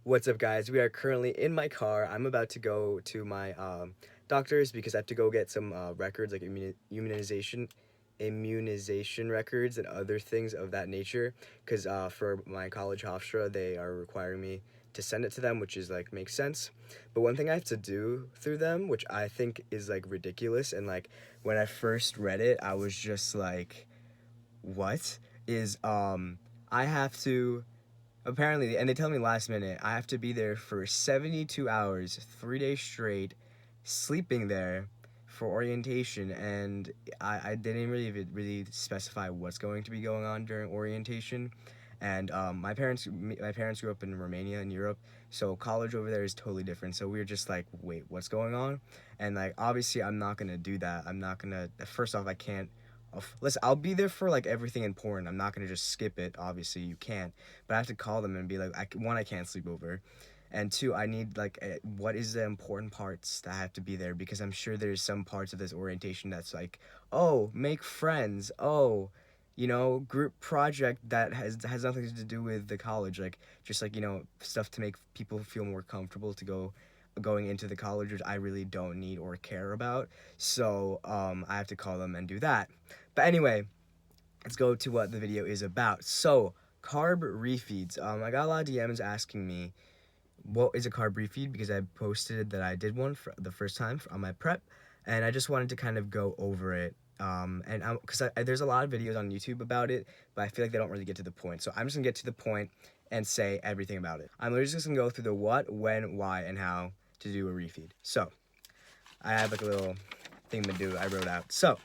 What's up, guys? We are currently in my car. I'm about to go to my doctor's because I have to go get some records, like immunization records and other things of that nature. Because for my college Hofstra, they are requiring me to send it to them, which is like makes sense. But one thing I have to do through them, which I think is like ridiculous, and like when I first read it, I was just like, "What is I have to." Apparently, and they tell me last minute, I have to be there for 72 hours, 3 days straight, sleeping there for orientation, and I didn't really specify what's going to be going on during orientation. And my parents grew up in Romania in Europe, so college over there is totally different. So we were just like, wait, what's going on? And like, obviously, I'm not gonna do that. I'm not gonna. First off, I can't. Listen, I'll be there for like everything important. I'm not gonna just skip it. Obviously, you can't. But I have to call them and be like, one, I can't sleep over, and two, I need like what is the important parts that have to be there, because I'm sure there's some parts of this orientation that's like, oh, make friends, oh, group project that has nothing to do with the college, like just like stuff to make people feel more comfortable to going into the college, which I really don't need or care about. So I have to call them and do that. But anyway, let's go to what the video is about. So carb refeeds. I got a lot of DMs asking me what is a carb refeed, because I posted that I did one for the first time on my prep, and I just wanted to kind of go over it. And because there's a lot of videos on YouTube about it, but I feel like they don't really get to the point. So I'm just gonna get to the point and say everything about it. I'm literally just gonna go through the what, when, why, and how to do a refeed. So I have like a little thing to do I wrote out. So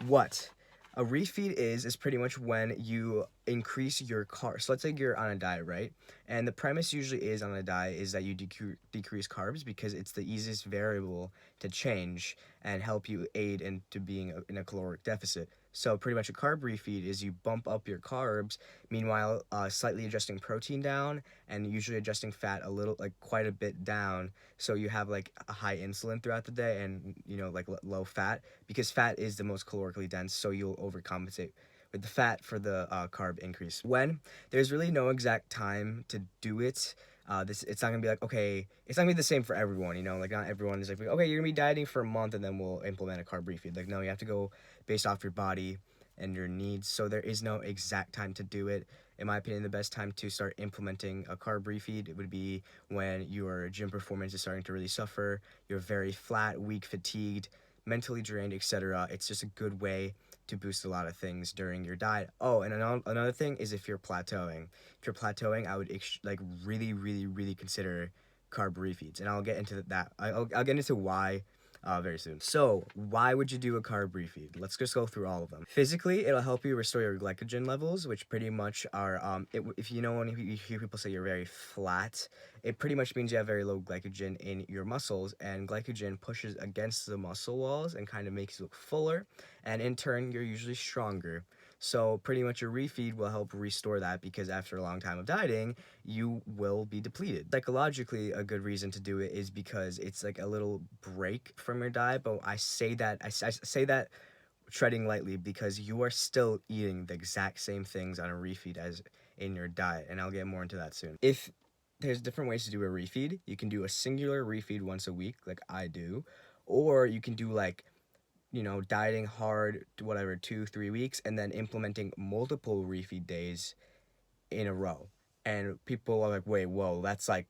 what a refeed is pretty much when you increase your carbs. So let's say you're on a diet, right? And the premise usually is on a diet is that you decrease carbs, because it's the easiest variable to change and help you aid into being in a caloric deficit. So pretty much a carb refeed is you bump up your carbs, meanwhile slightly adjusting protein down, and usually adjusting fat a little, like quite a bit down, so you have like a high insulin throughout the day, and like low fat, because fat is the most calorically dense, so you'll overcompensate with the fat for the carb increase. When there's really no exact time to do it, it's not gonna be like, okay, it's not gonna be the same for everyone, like not everyone is like, okay, you're gonna be dieting for a month and then we'll implement a carb refeed. Like, no, you have to go based off your body and your needs. So there is no exact time to do it. In my opinion, the best time to start implementing a carb refeed would be when your gym performance is starting to really suffer, you're very flat, weak, fatigued, mentally drained, etc. It's just a good way to boost a lot of things during your diet. Oh, and another thing is if you're plateauing. If you're plateauing, I would like really, really, really consider carb refeeds, and I'll get into that. I'll get into why very soon. So why would you do a carb refeed? Let's just go through all of them. Physically, it'll help you restore your glycogen levels, which pretty much are, if when you hear people say you're very flat, it pretty much means you have very low glycogen in your muscles, and glycogen pushes against the muscle walls and kind of makes you look fuller, and in turn, you're usually stronger. So pretty much a refeed will help restore that, because after a long time of dieting, you will be depleted. Psychologically, a good reason to do it is because it's like a little break from your diet, but I say that treading lightly, because you are still eating the exact same things on a refeed as in your diet, and I'll get more into that soon. If there's different ways to do a refeed, you can do a singular refeed once a week, like I do, or you can do like dieting hard, whatever, 2-3 weeks, and then implementing multiple refeed days in a row. And people are like, wait, whoa, that's like,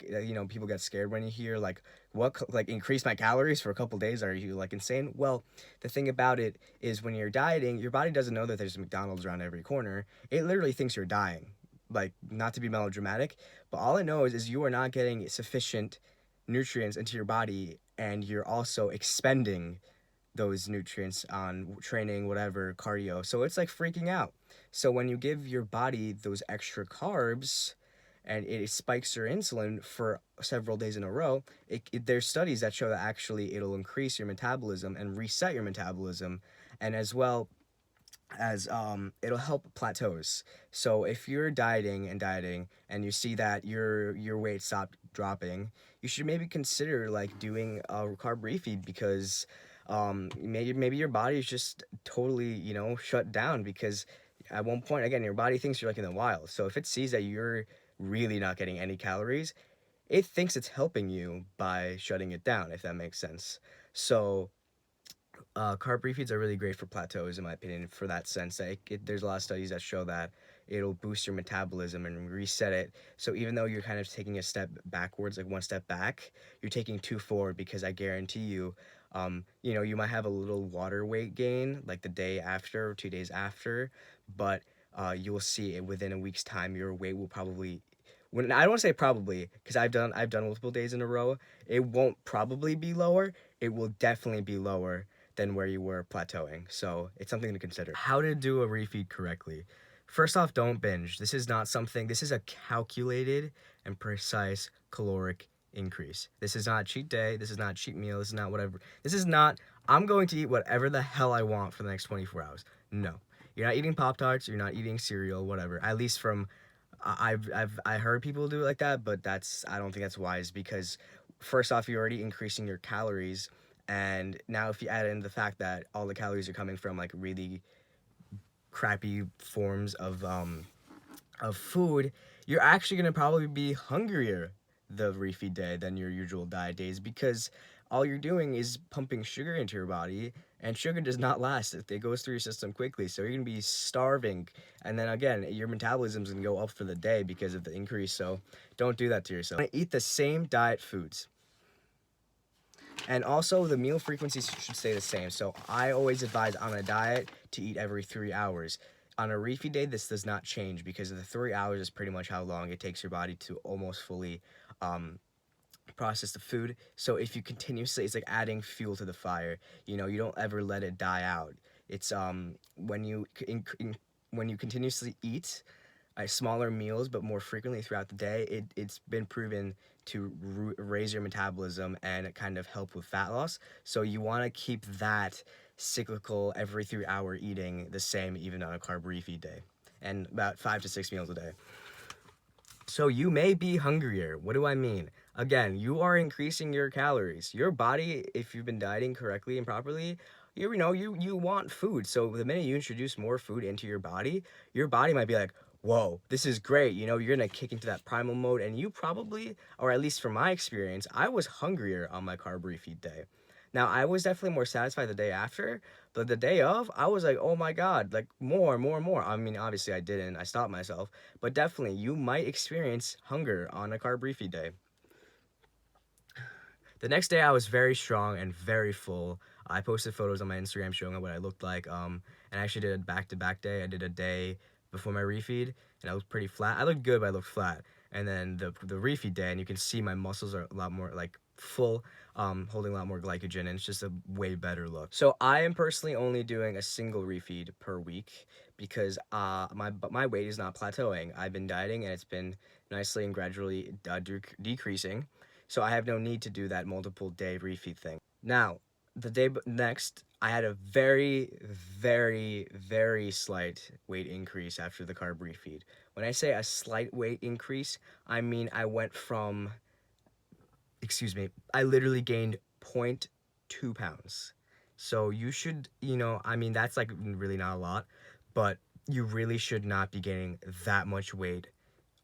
people get scared when you hear like, what, like increase my calories for a couple days? Are you like insane? Well, the thing about it is, when you're dieting, your body doesn't know that there's McDonald's around every corner. It literally thinks you're dying. Like, not to be melodramatic, but all it knows is you are not getting sufficient nutrients into your body, and you're also expending those nutrients on training, whatever, cardio. So it's like freaking out. So when you give your body those extra carbs and it spikes your insulin for several days in a row, there's studies that show that actually it'll increase your metabolism and reset your metabolism, and as well as it'll help plateaus. So if you're dieting and you see that your weight stopped dropping, you should maybe consider like doing a carb refeed, because maybe your body is just totally shut down, because at one point, again, your body thinks you're like in the wild. So if it sees that you're really not getting any calories, it thinks it's helping you by shutting it down, if that makes sense. So carb refeeds are really great for plateaus, in my opinion, for that sense. There's a lot of studies that show that it'll boost your metabolism and reset it. So even though you're kind of taking a step backwards, like one step back, you're taking two forward, because I guarantee you, you might have a little water weight gain like the day after or 2 days after, but you will see it within a week's time. Your weight will probably, when I don't want to say probably, because I've done multiple days in a row. It won't probably be lower. It will definitely be lower than where you were plateauing. So it's something to consider. How to do a refeed correctly. First off, don't binge. This is a calculated and precise caloric increase. This is not cheat day. This is not cheat meal. This is not whatever. This is not, I'm going to eat whatever the hell I want for the next 24 hours. No. You're not eating Pop-Tarts. You're not eating cereal, whatever. At least from, I heard people do it like that, but I don't think that's wise, because first off, you're already increasing your calories. And now if you add in the fact that all the calories are coming from like really crappy forms of food, you're actually going to probably be hungrier the refeed day than your usual diet days, because all you're doing is pumping sugar into your body, and sugar does not last. It goes through your system quickly, so you're going to be starving, and then again, your metabolism is going to go up for the day because of the increase. So don't do that to yourself. Eat the same diet foods. And also, the meal frequencies should stay the same. So I always advise on a diet to eat every 3 hours. On a refeed day, this does not change, because the 3 hours is pretty much how long it takes your body to almost fully process the food. So if you continuously, it's like adding fuel to the fire. You don't ever let it die out. It's when you continuously eat smaller meals but more frequently throughout the day, it's been proven to raise your metabolism and kind of help with fat loss. So you want to keep that cyclical every 3 hour eating the same, even on a carb refeed day, and about 5 to 6 meals a day. So you may be hungrier. What do I mean? Again, you are increasing your calories. Your body, if you've been dieting correctly and properly, you want food. So the minute you introduce more food into your body might be like, whoa, this is great. You're going to kick into that primal mode, and you probably, or at least from my experience, I was hungrier on my carb refeed day. Now, I was definitely more satisfied the day after, but the day of, I was like, oh my God, like more. I mean, obviously I didn't. I stopped myself, but definitely you might experience hunger on a carb refeed day. The next day I was very strong and very full. I posted photos on my Instagram showing what I looked like. And I actually did a back-to-back day. I did a day before my refeed, and I looked pretty flat. I looked good, but I looked flat. And then the refeed day, and you can see my muscles are a lot more like full, holding a lot more glycogen, and it's just a way better look. So I am personally only doing a single refeed per week, because my weight is not plateauing. I've been dieting, and it's been nicely and gradually decreasing. So I have no need to do that multiple day refeed thing. Now, the day next, I had a very, very, very slight weight increase after the carb refeed. When I say a slight weight increase, I mean I went from, I literally gained 0.2 pounds. So you should, that's like really not a lot, but you really should not be gaining that much weight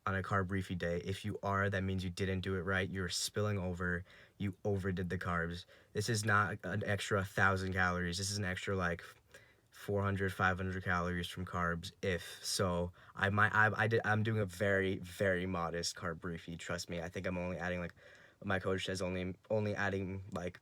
on a carb refeed day. If you are, that means you didn't do it right. You're spilling over. You overdid the carbs. This is not an extra 1,000 calories. This is an extra like 400, 500 calories from carbs. I'm doing a very, very modest carb refeed. Trust me. I think I'm only adding like, my coach says only adding like,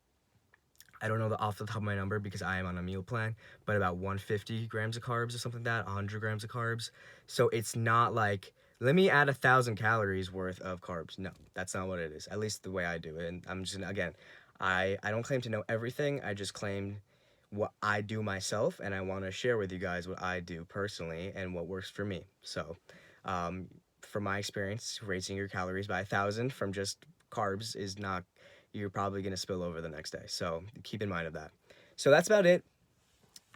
I don't know off the top of my number because I am on a meal plan, but about 150 grams of carbs or something like that, 100 grams of carbs. So it's not like, let me add 1,000 calories worth of carbs. No, that's not what it is, at least the way I do it. And I'm just, again, I don't claim to know everything. I just claim what I do myself, and I want to share with you guys what I do personally and what works for me. So from my experience, raising your calories by 1,000 from just carbs is not, you're probably going to spill over the next day. So keep in mind of that. So that's about it.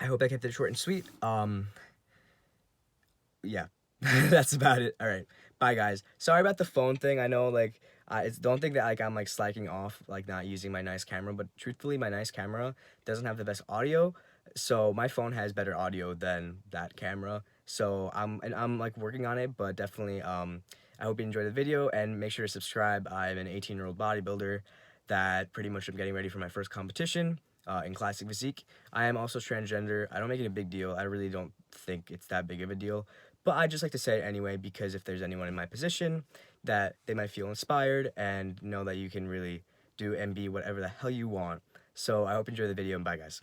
I hope I kept it short and sweet. Yeah. That's about it. All right. Bye, guys. Sorry about the phone thing. I know, like, don't think that, like, I'm, like, slacking off, like, not using my nice camera. But truthfully, my nice camera doesn't have the best audio. So my phone has better audio than that camera. So I'm like, working on it. But definitely, I hope you enjoyed the video, and make sure to subscribe. I'm an 18-year-old bodybuilder that pretty much I'm getting ready for my first competition in classic physique. I am also transgender. I don't make it a big deal. I really don't think it's that big of a deal, but I just like to say it anyway, because if there's anyone in my position that they might feel inspired and know that you can really do and be whatever the hell you want. So I hope you enjoy the video, and bye guys.